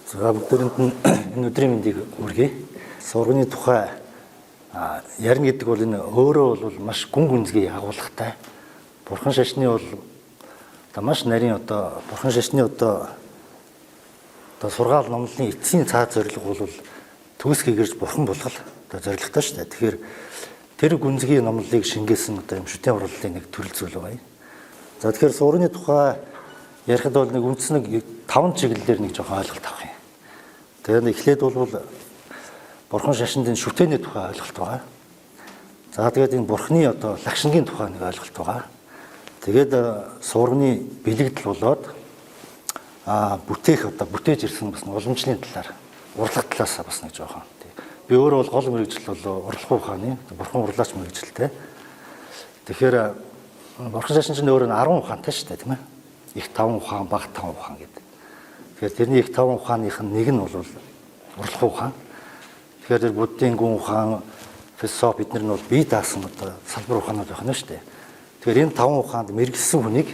За бүгдээрэнд нь энэ өдрийн мэндийг хүргэе. Сурганы тухай ярина гэдэг бол энэ өөрөө бол маш гүн гүнзгий агуулгатай. Бурхан шашны бол маш нарийн бурхан шашны сургаал номлолын эцсийн цаад зорилго бол төгс гэгэрж бурхан болгол зорилготой шүү дээ. Тэгэхээр тэр гүнзгий номлолыг шингээсэн юм шүтэн урлалын нэг төрөл зүйл байгаа юм. За тэгэхээр сурганы тухай ярихад бол нэг үндс нэг 5 чиглэлээр нэг жоохон ойлголт авах юм. Тэгээд эхлээд бол бурхан шашинд энэ шүтээний тухай ойлголт байгаа. За тэгээд энэ бурхны лагшингийн тухай нэг ойлголт байгаа. Тэгээд сурганы бэлэгдэл болоод бүтээж ирсэн бас уламжлалын талаар урлаг талаас бас нэг жоохон. Би өөрөө бол гол мэргэжил бол урлах ухааны бурхан урлаач мэргэжилтэй. Тэгэхээр бурхан шашин чинь өөрөө 10 ухаантай шүү дээ, тийм ээ. Их 5 ухаан, бага 5 ухаан гэдэг. Тэгэхээр тэрний их 5 ухааных нь нэг нь бол урлах ухаан. Тэгэхээр тэр буддийн гүн ухаан, философи бид нар нь бол бие даасан салбар ухаанууд байна шүү дээ. Тэгэхээр энэ 5 ухаанд мэргэжсэн хүнийг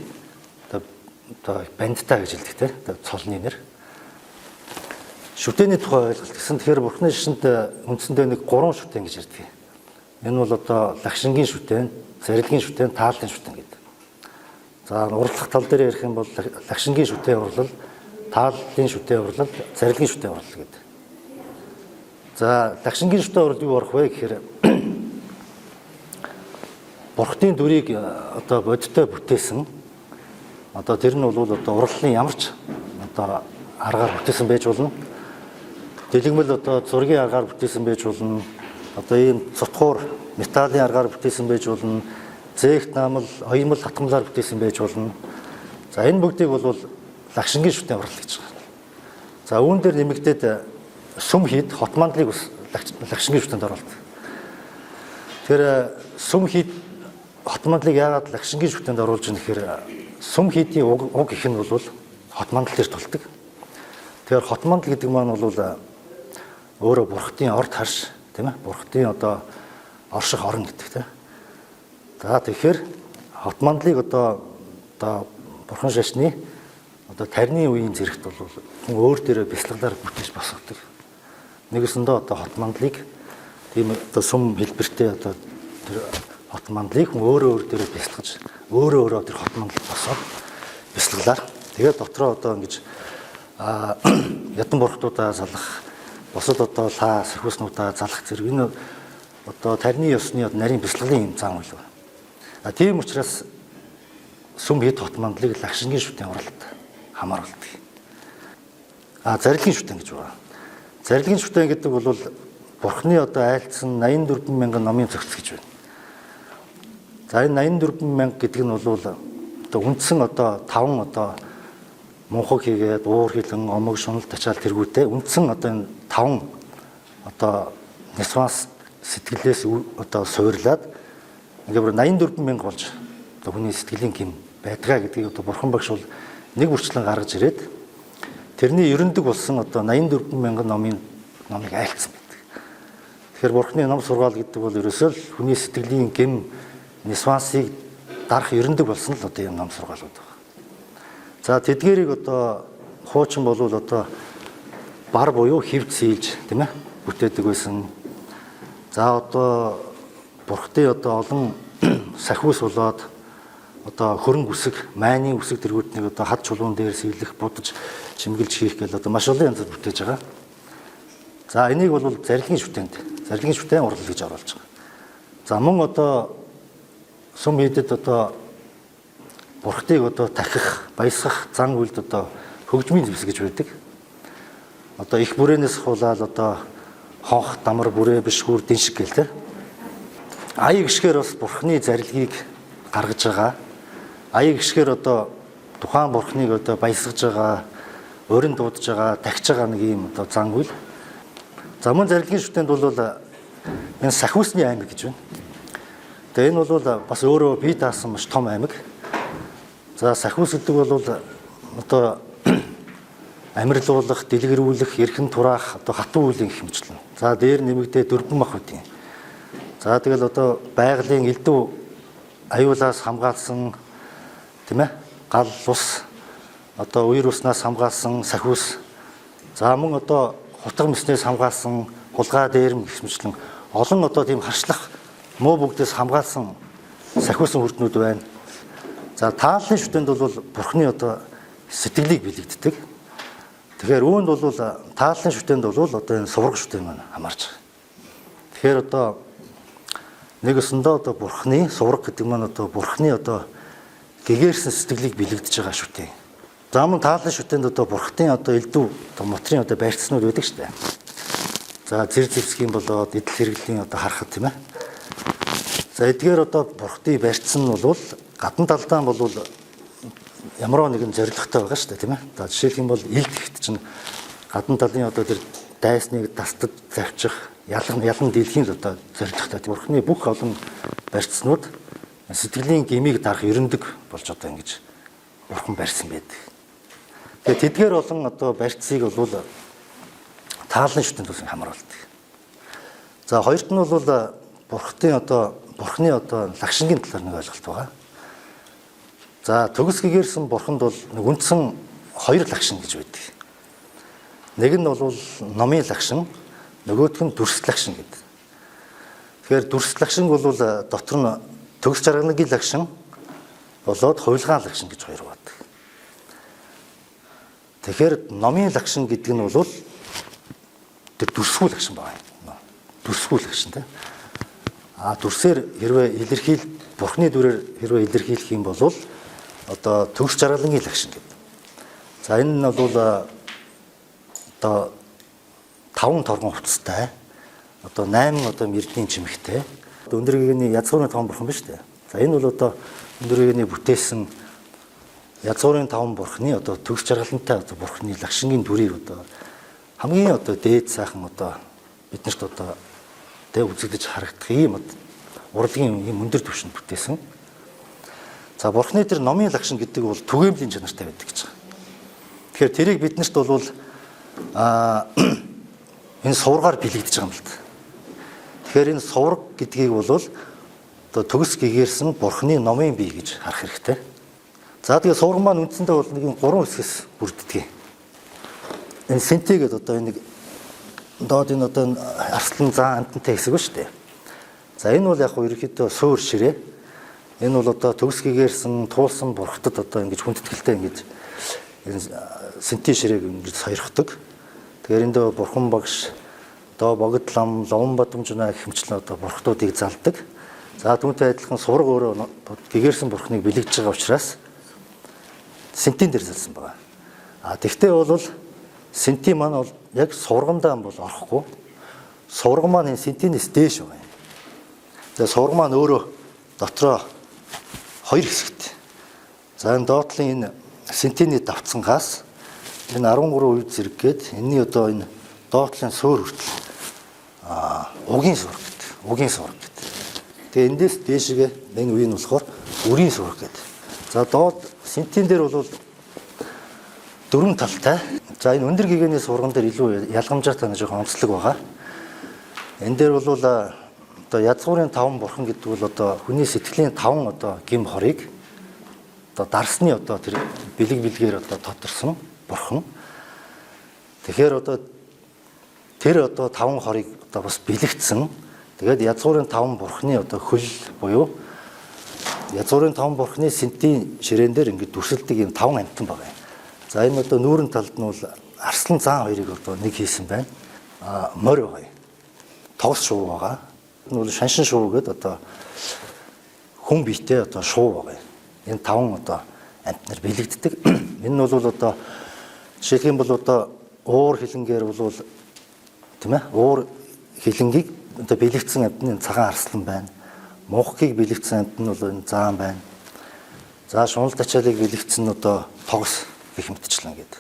бандтай гэж хэлдэг те. Цолны нэр. Шүтээний тухай ойлголт гэсэн. Тэгэхээр бурхны шашинд үндсэндээ нэг 3 шүтэн гэж ярьдаг. Энэ бол лагшингийн шүтэн, зарилгийн шүтэн, тааллын шүтэн гэдэг. За урлах тал дээр ярих юм бол лагшингийн шүтэн урлал, тааллын шүтэн урлал, зарилгийн шүтэн урлал гэдэг. За лагшингийн шүтэн урлал юу орох вэ гэхээр бурхтын дүрийг бодиттой бүтээсэн. Тэр нь бол урлалын ямар ч аргаар бүтээсэн байж болно. Дэлгэмэл зургийн аргаар бүтээсэн байж болно. Ийм цутгуур металлын аргаар бүтээсэн байж болно. Зээгт наамал, оёмл хатгамлаар бүтээсэн байж болно. За энэ бүгдийг бол лагшингийн шүтэн урлал гэж байна. За үүн дээр нэмэгдээд сүм хід хот мандлыг лагшингийн шүтэнд оруулдаг. Тэр сүм хід хот мандлыг яагаад лагшингийн шүтэнд оруулж байгаа нэхээр сүм хийдийн уг их нь бол хот мандал дээр тулдаг. Тэгэхээр хот мандал гэдэг маань бол өөрөө бурхтын орд харш, тийм ээ? Бурхтын орших орон гэдэг тийм. За тэгэхээр хот мандлыг бурхан шашны тарины үеийн зэрэгт бол хүн өөр дээрээ бяцлаглаар бүтээж босгодог. Нэгэсэндээ хот мандлыг тийм сүм хэлбэртэй тэр хот мандлыг хүн өөр дээрээ бяцлагж өөрөө тэр хот мандлыг босгоод бяцлаглаар тэгээд дотроо ингэж ядан бурхтуудаа залах, бусад лаа сэрхүүснүүдээ залах зэрэг энэ тарины ёсны нарийн бяцлаглын юм зам үйл байна. Тийм учраас сүм хід хот мандлыг лагшингийн шүтэн урлалд хамааруулдаг. Зарилгийн шүтэн гэж байна. Зарилгийн шүтэн гэдэг бол бурхны айлцсан 84 мянган номын зохиц гэж байна. За энэ 84 мянга гэдэг нь бол үндсэн 5 мунхаг хийгээд уур хилэн, омог, шунал, тачаал тэргүүтэй үндсэн энэ 5 нисванс сэтгэлээс суурлаад ингээд 84 мянга болж хүний сэтгэлийн гин байдгаа гэдгийг бурхан багш бол нэг үрчлэн гаргаж ирээд тэрний ерөндөг болсон 84 мянган номыг айлцсан байдаг. Тэгэхээр бурханы ном сургаал гэдэг бол ерөөсөө л хүний сэтгэлийн гин нисвансыг дарах ерөндөг болсон л ийм ном сургаалууд байна. За тэдгээрийг хуучин болвол бар буюу хэвд сийлж тийм ээ бүтээдэг байсан. За бурхтын олон сахиус болоод хөрөнгө үсэг, майны үсэг тэргүүтнийг хад чулуун дээр сийлэх, будаж, чимгэлж хийх гэл маш олон янзаар бүтээж байгаа. За энийг бол зарилгийн шүтэн урлал гэж оруулж байгаа. За мөн сүм хийдэд бурхтыг тахих, баясгах зан үйлд хөгжмийн зэвс гэж байдаг. Их бүрээнээс хуулаад хонх, дамар, бүрээ, бишгүүр, дэншиг гэл тэ. Аяг гიშгээр бас бурхны зарилгийг гаргаж байгаа. Аяг гიშгээр тухайн бурхныг баясгаж байгаа, өрн дуудаж байгаа, тахиж байгаа нэг юм зан үйл. За мөн зарилгийн шүтэнд бол энэ сахиусны аймаг гэж байна. Тэгээ энэ бол бас өөрөө бие даасан маш том аймаг. За сахиус гэдэг бол амьрлуулах, дэлгэрүүлэх, эрхэн тураах хатуу үеийн хэмжлэн. За дээр нэмэгдээ дөрвөн мах үт юм. За тэгэл байгалийн элдв аюулаас хамгаалсан тийм ээ гал ус үер уснаас хамгаалсан сахиус За мөн одоо хутга мэснээс хамгаалсан хулгай дээрм гисмэчлэн олон одоо тийм харшлах муу бүгдээс хамгаалсан сахиусан хүрднүүд байна. За тааллын шүтээнд бол бурхны одоо сэтгэлийг бэлэгддэг. Тэгэхээр үүнд бол тааллын шүтээнд бол одоо энэ сувраг шүтэн маань хамаарч байгаа. Тэгэхээр одоо нэг өсөндөө одоо бурхны сувраг гэдэг маань одоо бурхны одоо гэгээрсэн сэтгэлийг бэлэгдэж байгаа шүтэн. За мөн тааллын шүтээнд одоо бурхтын одоо элдв одоо мотрын одоо байрцнууд байдаг шүү дээ. За зэр зэвсгийн болоод эдл хэрэглийн одоо харахад тийм ээ. За эдгээр одоо бурхтын байрцсан нь бол гадна талдаа бол ямар нэгэн зоригтой байгаа шүү дээ тийм ээ. За жишээлх юм бол элд гэхт чинь гадна талын одоо тэр дайсныг тастад завчих ялан дэлхийн одоо зоригтой бурхны бүх олон барьцнууд сэтгэлийн гмийг дарах ерөндөг болж одоо ингэж бурхан барьсан байдаг. Тэгээд тэдгээр олон одоо барьцыг бол тааллын шүтэнд үсэн хамааруулдаг. За хоёрт нь бол бурхны одоо лагшингийн талаар нэг ойлголт байгаа. За төгс гэгэрсэн бурханд бол нэг үндсэн хоёр лагшин гэж байдаг. Нэг нь бол номын лагшин, нөгөөх нь дүрс лагшин гэдэг. Тэгэхээр дүрс лагшин бол дотор нь төгс жаргалангийн лагшин болоод хувилгаан лагшин гэж хоёр байдаг. Тэгэхээр номын лагшин гэдэг нь бол тэр дүрсгүй лагшин байна. Дүрсгүй лагшин тийм. Дүрсээр хэрвээ илэрхийл бурхны дүрээр хэрвээ илэрхийлэх юм бол одоо төгс жаргалангийн лагшин гэдэг. За энэ нь бол одоо 5 торгон хувцастай одоо 8 одоо мэрдийн чимэгтэй өндөр гэгэний язгуурын 5 бурхан биш үү? За энэ бол одоо өндөр гэгэний бүтээсэн язгуурын 5 бурханы одоо төгс жаргалантай одоо бурханы лагшингийн дүрийг одоо хамгийн одоо дээд сайхан одоо биднэрт одоо тэ үзэгдэж харагдах ийм урлагийн ийм өндөр түвшинд бүтээсэн. За бурхны тэр номын лагшин гэдэг бол түгээмлийн чанартай байдаг гэж байна. Тэгэхээр тэрийг биднэрт бол энэ суврагаар бэлэгдэж байгаа юм л та. Тэгэхээр энэ сувраг гэдгийг бол одоо төгс гэгэрсэн бурхны номын бие гэж харах хэрэгтэй. За тэгээ сувраг маань үндсэндээ бол нэг 3 хэсгээс бүрддэг. Энэ синти гэдэг одоо энэ доод энэ одоо арслан зан амтантай хэсэг ба шүү дээ. За энэ бол яг хөө ерөөхдөө суур ширээ. Энэ бол одоо төгс гэгэрсэн туулсан бурхтад одоо ингэж хүндэтгэлтэй ингэж энэ синти ширээг ингэж сойрхдог. Тэгэхээр энд бурхан багш одоо богдлам ловон бадамжна гэх мэтлэн одоо бурхтуудыг залдаг. За түүнтэй адилхан сувраг өөрөө гэгэрсэн бурхныг бэлэгдэж байгаа учраас синтин дээр залсан байгаа. Тэгвэл бол синти маань бол яг суврагандаа бол орохгүй. Сувраг маань энэ синтинээс дээш байгаа юм. За сувраг маань өөрөө дотроо хоёр хэсэгтэй. За энэ доотлын энэ синтины давцангаас энэ 13 үе зэрэг гээд энэний одоо энэ доотлын суур хүртэл угийн сувраг гэдэг. Угийн сувраг гэдэг. Тэгээ эндээс дээшгээ энэ үе нь болохоор үрийн сувраг гэдэг. За доод синтин дээр бол дөрвөн талтай. За энэ өндөр гэгэний сурган дээр илүү ялгамжаатай нэг жоохон онцлог байгаа. Энэ дээр бол одоо язгуурын 5 бурхан гэдэг бол одоо хүний сэтгэлийн 5 одоо гим хорыг одоо дарсны одоо тэр бэлгээр одоо тодорсон бурхан. Тэгэхээр одоо тэр одоо 5 хорыг одоо бас бэлэгдсэн. Тэгээд язгуурын 5 бурханы одоо хөл буюу язгуурын 5 бурханы синтийн ширээн дээр ингээд дүрсэлдэг юм 5 амтан байгаа юм. За энэ одоо нүүрэн талд нь бол арслан зан хоёрыг одоо нэг хийсэн байна. Морь байгаа юм. Тогс шувуу байгаа. Энэ бол шаншин шувуу гэдэг одоо хүн биетэй одоо шувуу байгаа юм. Энэ 5 одоо амтнаар бэлэгддэг. Энэ нь бол одоо жишээлх юм бол одоо уур хилэнгээр бол тийм ээ уур хилэнгийг одоо бэлэгдсэн амтны цагаан арслан байна. Мунхгийг бэлэгдсэн амт нь бол энэ заан байна. За шунал тачаалыг бэлэгдсэн нь одоо тогс гэх мэтчлэн гэдэг.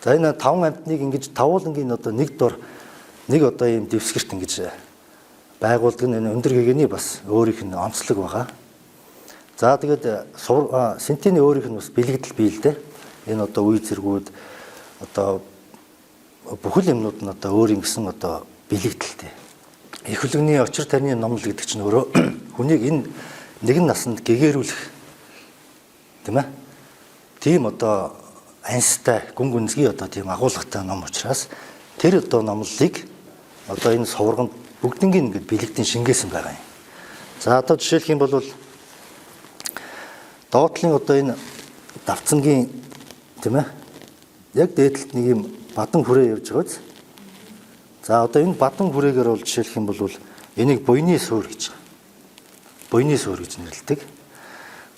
За энэ 5 амтныг ингэж тавуулангийн одоо нэг дор нэг одоо ийм дэвсгэрт ингэж байгуулдаг нь өндөр гэгэний бас өөрийнх нь онцлог байгаа. За тэгээд синтины өөрийнх нь бас бэлэгдэл бий л дээ. Энэ одоо үе зэргүүд одоо бүхэл юмнууд нь одоо өөр юм гисэн одоо бэлэгдэлтэй. Их хөлөгний очир тарины номлол гэдэг чинь өөрөө хүнийг энэ нэгэн насанд гэгэрүүлэх тийм ээ. Тийм одоо анстай гүн гүнзгий одоо тийм агуулгатай ном учраас тэр одоо номлолыг одоо энэ сувраганд бүгднийг ингээд бэлэгдэн шингээсэн байгаа юм. За одоо жишээлх юм бол доотлын одоо энэ давцангийн тийм ээ яг дээдлэлт нэг юм бадан хүрээ явж байгаа биз. За одоо энэ бадан хүрээгээр бол жишээлх юм бол энийг буйны суур гэж байгаа. Буйны суур гэж нэрлэдэг.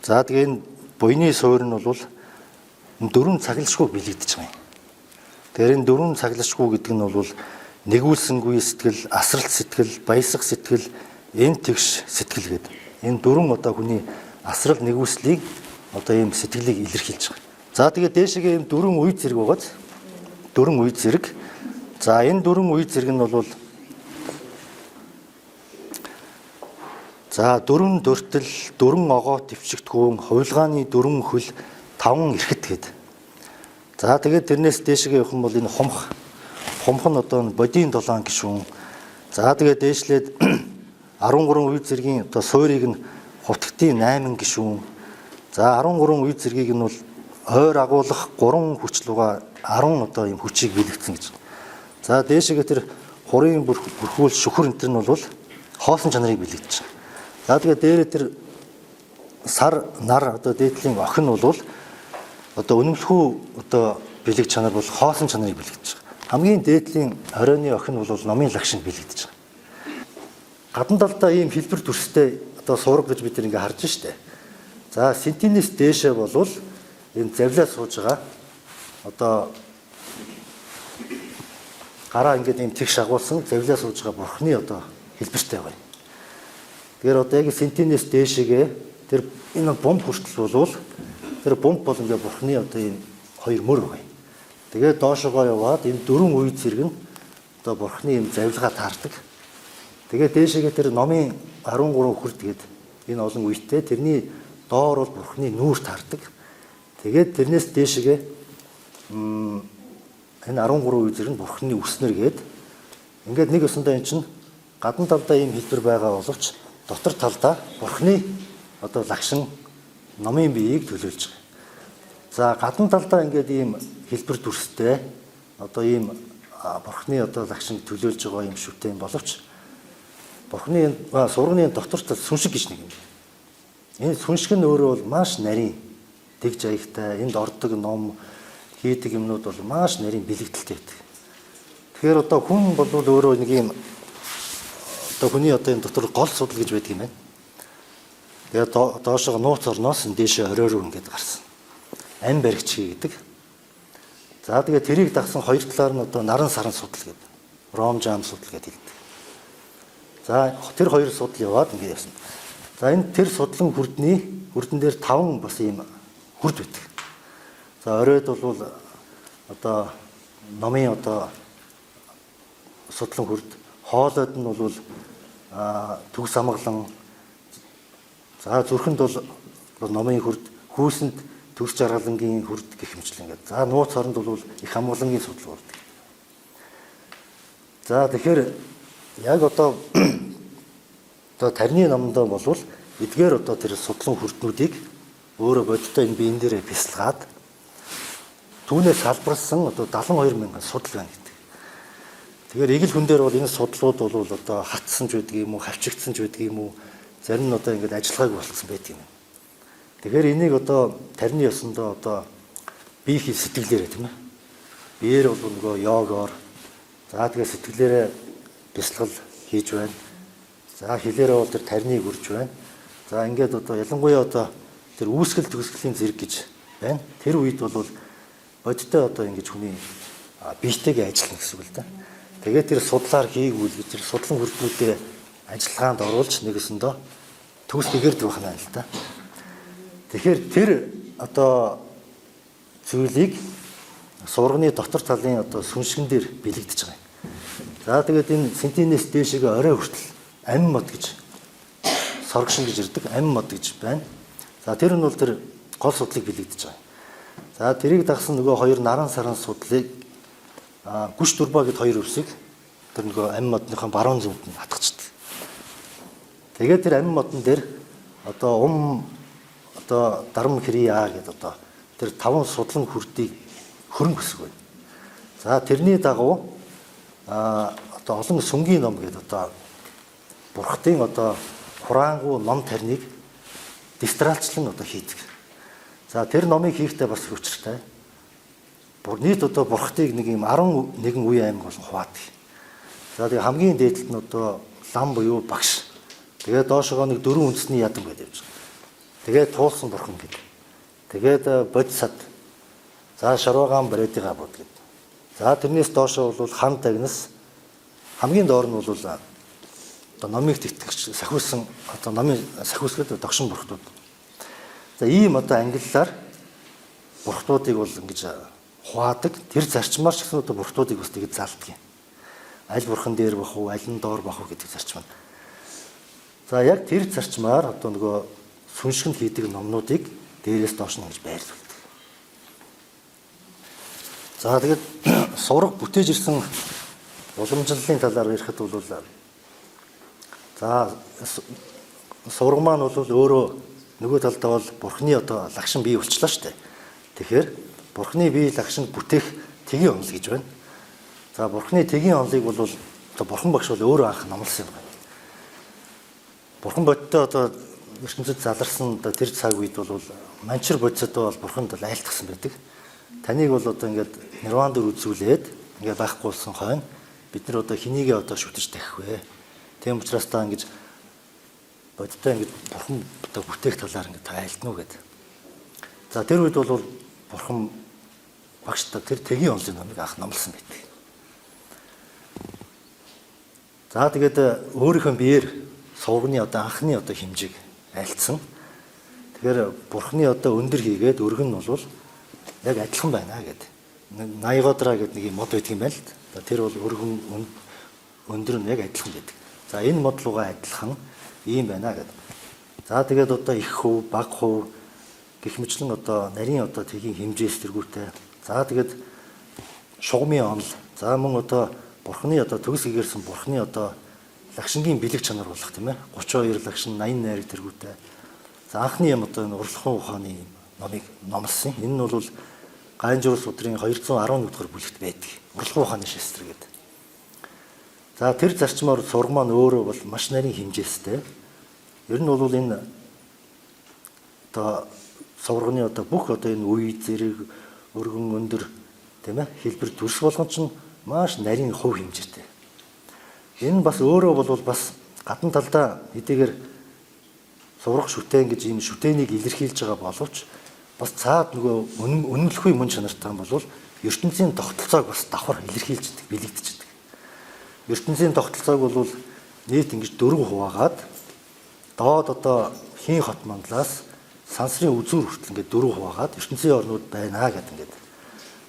За тэгээ энэ буйны суур нь бол дөрвөн цаглашгүй бэлэгдэж байгаа юм. Тэгэхээр энэ дөрвөн цаглашгүй гэдэг нь бол нэгүүлсэнгүй сэтгэл, асралт сэтгэл, баясах сэтгэл, эм тэгш сэтгэл гэдэг. Энэ дөрвөн одоо хүний асрал нэгүслийг одоо ийм сэтгэлийг илэрхийлж байгаа. За тэгээд дээшгээ ийм дөрвөн үе зэрэг байгааз. Дөрвөн үе зэрэг. За энэ дөрвөн үе зэрэг нь бол за дөрвөн дөртөл, дөрвөн огоо төвчгдгүүн, хувилгааны дөрвөн хөл, таван эрхэт гээд. За тэгээд тэрнээс дээшгээ явах юм бол энэ хумх нь одоо бодийн 7 гишүүн. За тэгээд дээшлээд 13 үе зэргийн одоо суурийг нь хутгтын 8 гишүүн. За 13 үе зэргийг нь бол ойр агуулах 3 хүчлуга 10 одоо юм хүчийг бэлэгдсэн гэж. За дээшгээ тэр хурын бүрхүүл шүхэр энэ нь бол хоосон чанарыг бэлэгдэж байна. За тэгээд дээрээ тэр сар нар одоо дээдлийн охин нь бол одоо үнэмлэхүү одоо бэлэг чанар бол хоосон чанарыг бэлэгдэж байгаа. Хамгийн дээдлийн оройны охин бол номын лагшинд бэлэгдэж байгаа. Гадна талдаа ийм хэлбэр төрстэй одоо суурга гэж бид ингээ харж штэ. За сентинээс дээшээ бол энэ завлаа сууж байгаа. Одоо гараа ингээд ийм тэгш агуулсан завлаа сууж байгаа бурхны одоо хэлбэртэй байна. Тэгэхээр одоо яг сентинээс дээшээгээ тэр энэ бомб хүртэл бол тэр бомб бол ингээ бурхны одоо энэ хоёр мөр байна. Тэгээд доошогоо яваад энэ дөрвөн үе зэрэг нь одоо бурхны юм завилгаа таардаг. Тэгээд дээшээгээ тэр номын 13 хүрдгээд энэ олон үетэй тэрний доор бол бурхны нүүр таардаг. Тэгээд тэрнээс дээшээгээ энэ 13 үе зэрэг нь бурхны үснэр гээд ингээд нэг өсөндөө эн чинь гадна талдаа ийм хэлбэр байгаа боловч дотор талдаа бурхны одоо лагшин номын биеийг төлөөлж байгаа. За гадна талдаа ингээд ийм хэлбэр дүрстэй одоо ийм бурхны одоо лагшин төлөөлж байгаа юм шүтээ юм боловч бурхны сурганы дотор тал сүншиг гэж нэг юм. Энэ сүншиг нь өөрөө бол маш нарийн тэг жаягтай энд ордог ном хийдэг юмнууд бол маш нарийн бэлэгдэлтэй байдаг. Тэгэхээр одоо хүн бол өөрөө нэг юм одоо хүний одоо энэ дотор гол судал гэж байдаг юм байна. Тэгээд доошоо нууц орноос дээшээ орой руу ингээд гарсан. Ам баригчий гэдэг. За тэгээд тэрийг дагсан хоёр талаар нь одоо наран саран судал гэдэг. Ром жам судал гэдэг хэлдэг. За тэр хоёр судал яваад ингээд явсан. За энэ тэр судлан хүрдэн дээр 5 бас ийм хүрд байдаг. За оройд бол одоо номын одоо судлан хүрд, хоолойд нь бол төгс амгалан, за зүрхэнд бол номын хүрд, хүүсэнд төгс жаргалангийн хүрд гэх мэтлэн ингээд. За нууц оронд бол их амгалангийн судал болдог. За тэгэхээр яг одоо тарины номонд бол эдгээр одоо тэр судлан хүрднүүдийг өөрөө бодиттой энэ биен дээрээ бясалгаад түүнээс салбарсан одоо 72 мянган судал байна гэдэг. Тэгэхээр эгэл хүн дээр бол энэ судлууд бол одоо хатсан ч байдаг юм уу, хавчигдсан ч байдаг юм уу, зарим нь одоо ингээд ажиллагаагүй болцсон байдаг юм. Тэгэхээр энийг одоо тарины ёсондоо одоо бие хий сэтгэлээрээ тийм ээ. Биеэр бол нөгөө йогоор за тэгээ сэтгэлээрээ бясалгал хийж байна. За хилээрээ бол тэр тариныг үрж байна. За ингээд одоо ялангуяа одоо тэр үүсгэл төгсгөлийн зэрэг гэж байна. Тэр үед бол бодиттой одоо ингэж хүний биетэйгээ ажиллана гэсэн үг л да. Тэгээд тэр судлаар хийгүүл гэж тэр судлан хүрднүүдээ ажиллагаанд оруулж нэгэсэндөө төгс тэгэрдэг байна л да. Тэгэхээр тэр одоо зүйлийг сурганы дотор талын одоо сүншгэн дээр бэлэгдэж байгаа юм. За тэгээд энэ сентинээс дээшээ орой хүртэл амин мод гэж соргшин гэж ирдэг амин мод гэж байна. За тэр нь бол тэр гол судлыг бэлэгдэж байгаа. За тэрийг дагсан нөгөө хоёр наран саран судлыг гүш дурба гэд хоёр өвсийг тэр нөгөө амин модныхон баруун зүгт нь хатгачдаг. Тэгээд тэр амин модон дээр одоо одоо дарам хрия гэд одоо тэр 5 судлан хүрдийг хөрөнгө өсөг байна. За тэрний дагуу одоо олон сүнгийн ном гэдэг одоо бурхтын одоо хураангуй ном тарныг дистралчлан одоо хийдэг. За тэр номыг хийхдээ бас хүчтэй. Нийт одоо бурхтыг нэг юм 11 үе аймаг болон хуваадаг. За тэгээ хамгийн дээдлэлт нь одоо лам буюу багш. Тэгээд доошогоо нэг 4 үндэсний ядам гэдэг юм. Тэгээд туулсан бурхан гэдэг. Тэгээд бодисад. За шарвагаан брэдига бод гэдэг. За тэрнээс доошоо бол хан тагнас хамгийн доор нь бол одоо номыг тэтгэгч сахиусан одоо номын сахиусгад догшин бурхтууд. За ийм одоо ангиллаар бурхтуудыг бол ингэж хуваадаг. Тэр зарчмаар ч гэсэн одоо бурхтуудыг бас тэгж залдаг юм. Аль бурхан дээр бах уу, аль нь доор бах уу гэдэг зарчим нь. За яг тэр зарчмаар одоо нөгөө сүншгэнд хийдэг номнуудыг дээрээс доош нь гэж байрлуулдаг. За тэгээд сураг бүтээж ирсэн уламжлалын талаар ярихад бол за сураг маань бол өөрөө нөгөө талдаа бол бурхны одоо лагшин бий болчлаа шүү дээ. Тэгэхээр бурхны бие лагшин бүтээх тэгийн онол гэж байна. За бурхны тэгийн онолыг бол одоо бурхан багш бол өөрөө анх номлосон юм байна. Бурхан бодтой одоо ертөнцид заларсан одоо тэр цаг үед бол манчир бодисодоо бол бурханд бол айлтгсан байдаг. Таныг бол одоо ингээд нирванд үзүүлээд ингээд байхгүй болсон хойно бид нар одоо хэнийгээ одоо шүтэж тахих вэ? Тийм учраас та ингэж бодтой ингэж бурхан одоо бүтээх талаар ингээд айлтна уу гэдэг. За тэр үед бол бурхан багштай тэр тэгийн онолын номыг анх номлосон байдаг. За тэгээд өөрийнхөө биеэр сувгны одоо анхны одоо хэмжээг айлтсан. Тэгэхээр бурхны одоо өндөр хийгээд өргөн нь бол яг адилхан байна гэдэг. 80 годра гэдэг нэг юм мод байдаг юм байна л да. Тэр бол өргөн өндөр нь яг адилхан байдаг. За энэ мод руугаа адилхан ийм байна гэдэг. За тэгээд одоо их хөв, бага хөв гэх мэтлэн одоо нарийн одоо тэгийн хэмжээс тэргүүтэй. За тэгээд шугамын онол. За мөн одоо бурхны одоо төгс гэрсэн бурхны одоо лагшингийн бэлэг чанар болох тийм ээ. 32 лагшин 80 найраг тэргүүтэй. За анхны юм одоо энэ урлагхан ухааны номыг номлосон. Энэ нь бол Ганжуурс судрын 211 дугаар бүлэгт байдаг. Урлагхан ухааны шэстрэг гэдэг. За тэр зарчмаар сураг маань өөрөө бол маш нарийн хэмжээстэй. Ер нь бол энэ одоо сурганы одоо бүх одоо энэ үе зэрэг өргөн өндөр тийм ээ хэлбэр төрс болгон ч маш нарийн хувь хэмжээтэй. Энэ бас өөрөө бол бас гадна талдаа хэдийгээр сурах шүтэн гэж ийм шүтэнийг илэрхийлж байгаа боловч бас цаад нөгөө үнэмлэхгүй мөн чанартай юм бол ертөнцийн тогтолцоог бас давхар илэрхийлждэг, бэлэгдэждэг. ертөнцийн тогтолцоог бол нийт ингэж 4 хуваагаад доод одоо хийн хот мандлаас сансрын үзүүр хүртэл ингээд 4 хуваагаад ертөнцийн орнууд байна гэдэг ингээд.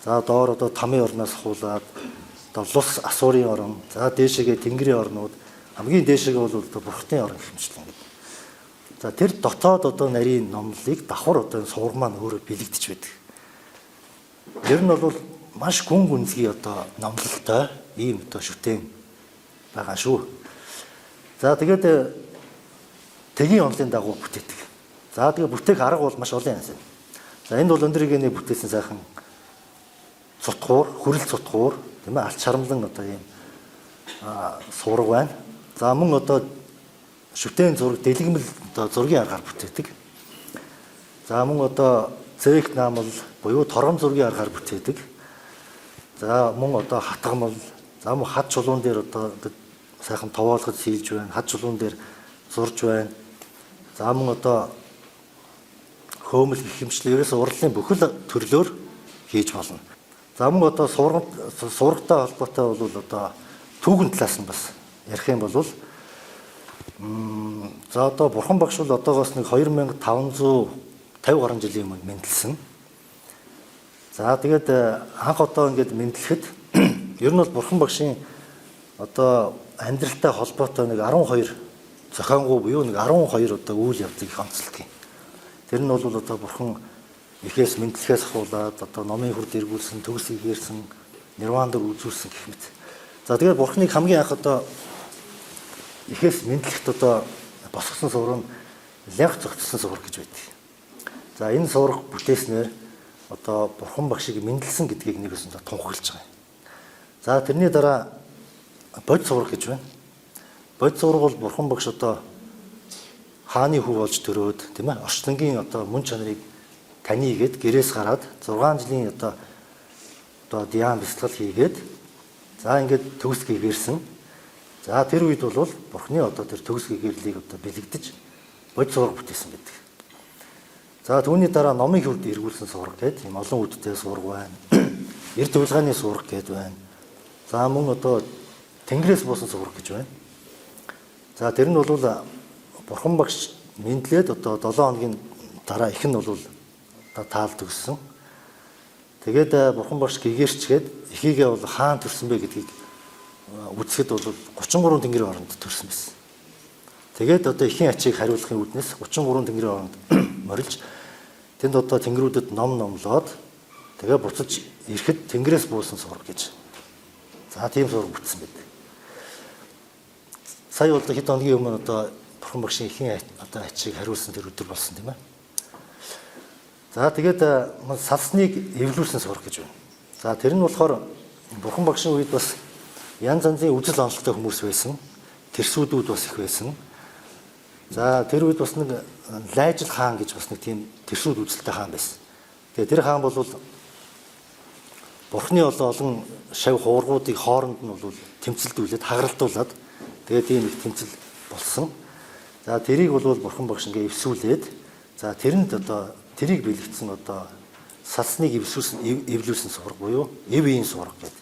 За доор одоо тамийн орноос хуулаад одоо лус асуурын орн, за дээшээгээ тэнгэрийн орнууд, хамгийн дээшээгээ бол одоо бурхтын орн гэх мэтлэн ингээд. За тэр дотоод одоо нарийн номлолыг давхар одоо суур маань өөрөө бэлэгдэж байдаг. Ер нь бол маш гүн гүнзгий одоо номлолтой ийм одоо шүтэн байгаа шүү. За тэгээд тэгийн онолын дагуу бүтээдэг. За тэгээд бүтээх арга бол маш олон юм. За энд бол өндөр хэмжээний бүтээсэн сайхан цутгуур, хүрэл цутгуур, тийм ээ, алт шарамлан одоо ийм суурга байна. За мөн одоо шүтэн зураг дэлгэмэл одоо зургийн аргаар бүтээдэг. За мөн одоо цэвэх наамал буюу торгон зургийн аргаар бүтээдэг. За мөн одоо хатгамал, за мөн хад чулуун дээр одоо сайхан товоолгож сийлж байна. Хад чулуун дээр зурж байна. За мөн одоо хөөмөл гэх юмчлээ ерөөс урлагийн бүхэл төрлөөр хийж болно. За мөн одоо сурагтай холбоотой бол одоо түүхэн талаас нь бас ярих юм бол за одоо бурхан багш бол одоогоос нэг 2550 гаруй жилийн өмнө мэндэлсэн. За тэгээд анх одоо ингээд мэдлэхэд ер нь бол бурхан багшийн одоо амьдралтай холбоотой нэг 12 зохионгуу буюу нэг 12 одоо үйл явдлыг онцлдог юм. Тэр нь бол одоо бурхан эхээс мэдлэхээс хуулаад одоо номын хүрд эргүүлсэн, төгс игээрсэн, нирвандор үзүүлсэн гэх мэт. За тэгээд бурханыг хамгийн анх одоо эхээс мэдлэхт одоо босгосон суур нь лянх зогтсон суур гэж байдаг. За энэ суур бүтээснээр одоо бурхан багшийг мэндэлсэн гэдгийг нэгээс нь тунхаглаж байгаа юм. За тэрний дараа бодис сурах гэж байна. Бодис сурах бол бурхан багш одоо хааны хүү болж төрөөд тийм ээ орчлонгийн одоо мөн чанарыг танигээд гэрээс гараад 6 жилийн одоо диан бяцлал хийгээд за ингээд төгсгий гэрсэн. За тэр үед бол бурхны одоо тэр төгсгий гэрлийг одоо бэлэгдэж бодис сурах бүтээсэн гэдэг. За түүний дараа номын хөвд эргүүлсэн сурах гэдэг юм олон үдтэй сурах байна. Эрд урилгааны сурах гэдэг байна. За мөн одоо тэнгэрээс буусан сурах гэж байна. За тэр нь бол бурхан багш мэдлээд одоо 7 хоногийн дараа их нь бол одоо таал төгссөн. Тэгээд бурхан багш гэгэрчгээд ихийгээ бол хаан төрсөн бэ гэдгийг үзэхэд бол 33 тэнгэрийн оронд төрсөн байсан. Тэгээд одоо ихийн ачийг хариулахын үүднээс 33 тэнгэрийн оронд морилж тэнд одоо тэнгэрүүдэд ном номлоод тэгээ буцаж ирэхэд тэнгэрээс буусан сурах гэж. За тийм сурах бүтсэн байдаг. Сая бол хэд хоногийн өмнө одоо бурхан багшийн ихийн одоо ачийг хариулсан тэр өдөр болсон тийм ээ. За тэгээд салсныг эвлүүлсэн сурах гэж байна. За тэр нь болохоор бурхан багшийн үед бас янз янзын үжил онцлогтой хүмүүс байсан. Тэрсүүдүүд бас их байсан. За тэр үед бас нэг Лайжил хаан гэж бас нэг тийм тэрсүүд үзэлтэй хаан байсан. Тэгээ тэр хаан бол бурхны олон шав хуургуудыг хооронд нь бол тэмцэлдүүлээд хагаралдуулаад тэгээ тийм их тэмцэл болсон. За тэрийг бол бурхан багш ингээ эвсүүлээд за тэрэнд одоо тэрийг бэлэгдсэн одоо салсныг эвлүүлсэн сурах буюу эвийн сурах гэдэг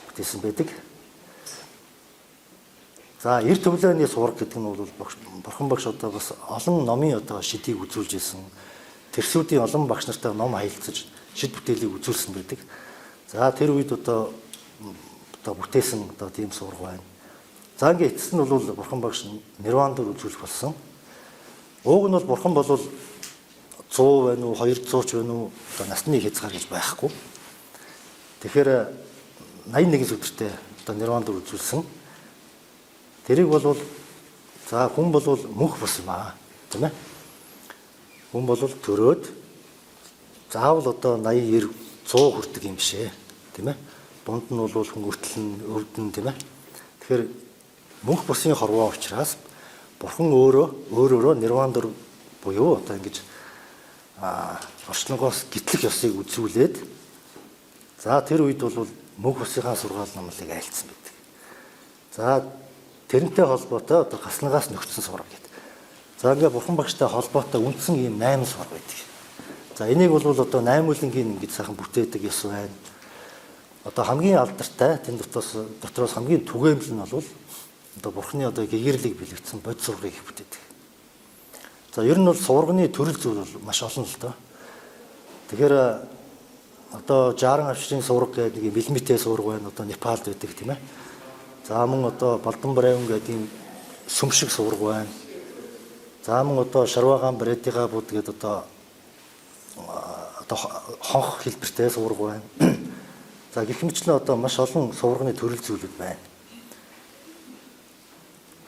бүтээсэн байдаг. За эрт төвлөөний сурах гэдэг нь бол бурхан багш одоо бас олон номын одоо шидийг үзүүлж исэн. Тэрсүүдийн олон багш нартай ном хаялцаж шид бүтээлийг үзүүлсэн байдаг. За тэр үед одоо бүтээсэн одоо тийм сурах байна. За ингээ эцэст нь бол бурхан багш нирвандор үзүүлэх болсон. Ууг нь бол бурхан бол 100 байна уу 200 ч байна уу одоо насны хязгаар гэж байхгүй. Тэгэхээр 81 өдөртөө одоо нирвандор үзүүлсэн. Тэрийг бол за хүн бол мөнх бус юм аа тийм ээ. Хүн бол төрөөд заавал одоо 80 90 100 хүрдэг юм бишээ тийм ээ. Дунд нь бол хөнгөртөл нь өвдөн тийм ээ. Тэгэхээр мөнх бусын хорвоо учраас бурхан өөрөөрөө нирвандор буюу одоо ингэж орчлонгоос гитлэх ёсыг үзүүлээд за тэр үед бол мөнх бусынхаа сургаал номлыг айлцсан байдаг. За тэрнтэй холбоотой одоо гаслангаас нөхцсөн сураг гэдэг. За ингээ бурхан багштай холбоотой үндсэн ийм 8 сураг байдаг. За энийг бол одоо 8 үлэнгийн ингэж сайхан бүтээдэг ёс байна. Одоо хамгийн алдартай тэн дотроос хамгийн түгээмэл нь бол одоо бурхны одоо гэгэрлийг бэлэгдсэн бод сургыг их бүтээдэг. За ер нь бол сурганы төрөл зүйл бол маш олон л доо. Тэгэхээр одоо 60 авшрын сураг гэдэг нэг милмитээ сураг байна. Одоо Непалд байдаг тийм ээ. За мөн одоо Балдан Брайван гэдэг ийм сүм шиг сураг байна. За мөн одоо Шарвагаан Брэдига бууд гэдэг одоо хонх хэлбэртэй сураг байна. За гэх мэтлэн одоо маш олон сурганы төрөл зүйлүүд байна.